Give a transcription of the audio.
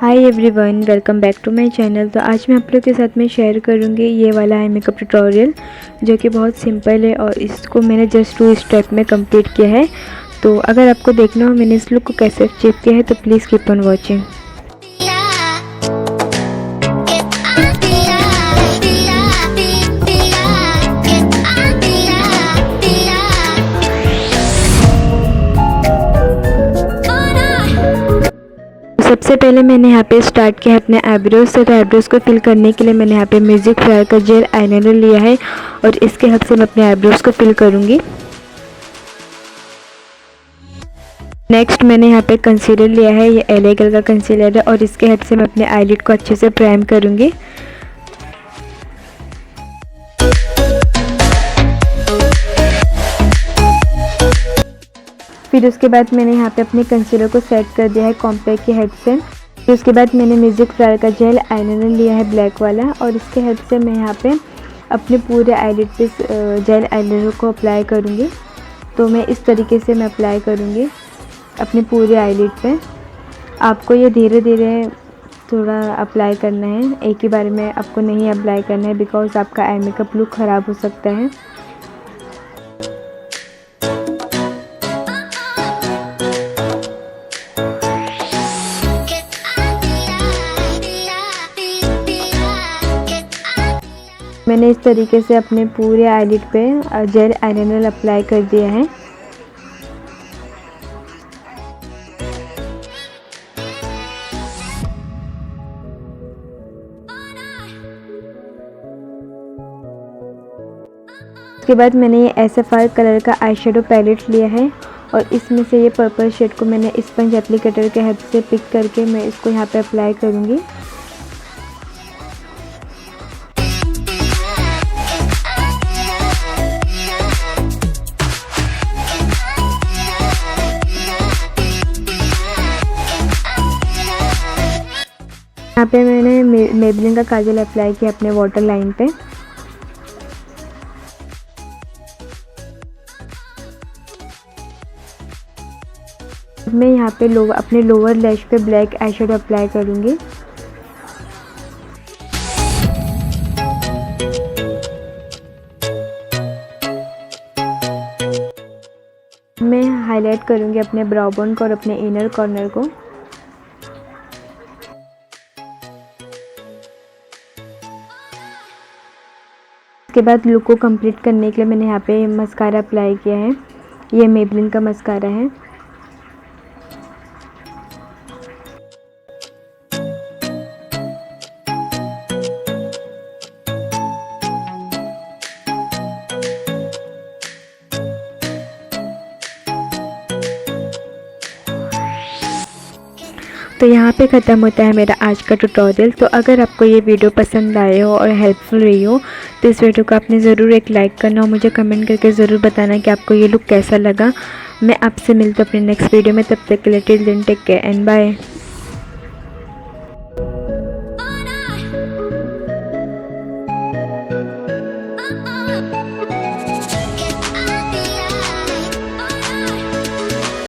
Hi everyone, welcome back to my channel. तो आज मैं आप लोग के साथ में शेयर करूंगी ये वाला आई मेकअप ट्यूटोरियल जो कि बहुत सिंपल है और इसको मैंने जस्ट 2 स्टेप में कंप्लीट किया है। तो अगर आपको देखना हो मैंने इस लुक को कैसे अचीव किया है तो प्लीज़ कीप ऑन वॉचिंग। सबसे पहले मैंने यहाँ पे स्टार्ट किया है अपने आईब्रोज से। तो आईब्रोज को फिल करने के लिए मैंने यहाँ पे म्यूजिक फ्लावर का जेल आईलाइनर लिया है और इसके हेल्प से मैं अपने आईब्रोज को फिल करूँगी। नेक्स्ट मैंने यहाँ पे कंसीलर लिया है, ये LA कलर का कंसीलर है और इसके हेल्प से मैं अपने आईलिड को अच्छे से प्राइम करूँगी। फिर उसके बाद मैंने यहाँ पे अपने कंसीलर को सेट कर दिया है कॉम्पैक्ट की हेल्प से। फिर उसके बाद मैंने म्यूजिक फ्लावर का जेल आईलाइनर लिया है ब्लैक वाला और इसके हेल्प से मैं यहाँ पे अपने पूरे आईलिड पे जेल आईलाइनर को अप्लाई करूँगी। तो मैं इस तरीके से मैं अप्लाई करूँगी अपने पूरे आईलिड पे। आपको ये धीरे धीरे थोड़ा अप्लाई करना है, एक ही बार में आपको नहीं अप्लाई करना है बिकॉज आपका आई मेकअप लुक ख़राब हो सकता है। मैंने इस तरीके से अपने पूरे आईलिड पे जेल आईलाइनर अप्लाई कर दिया है। उसके बाद मैंने ये SFR कलर का आई शेडो पैलेट लिया है और इसमें से ये पर्पल शेड को मैंने स्पंज एप्लीकेटर के हेल्प से पिक करके मैं इसको यहाँ पे अप्लाई करूँगी। यहाँ पे मैंने मेबलिन का काजल अप्लाई किया अपने वाटर लाइन पे। मैं यहाँ पे अपने लोअर लैश पे ब्लैक आई शेडो अप्लाई करूँगी। मैं हाईलाइट करूँगी अपने ब्राउ बोन को और अपने इनर कॉर्नर को। उसके बाद लुक को कंप्लीट करने के लिए मैंने यहाँ पे मस्कारा अप्लाई किया है, ये मेबलिन का मस्कारा है। तो यहाँ पे ख़त्म होता है मेरा आज का ट्यूटोरियल। तो अगर आपको ये वीडियो पसंद आए हो और हेल्पफुल रही हो तो इस वीडियो को आपने ज़रूर एक लाइक करना और मुझे कमेंट करके ज़रूर बताना कि आपको ये लुक कैसा लगा। मैं आपसे मिलती हूँ अपने नेक्स्ट वीडियो में, तब तक के लिए till then take care and bye.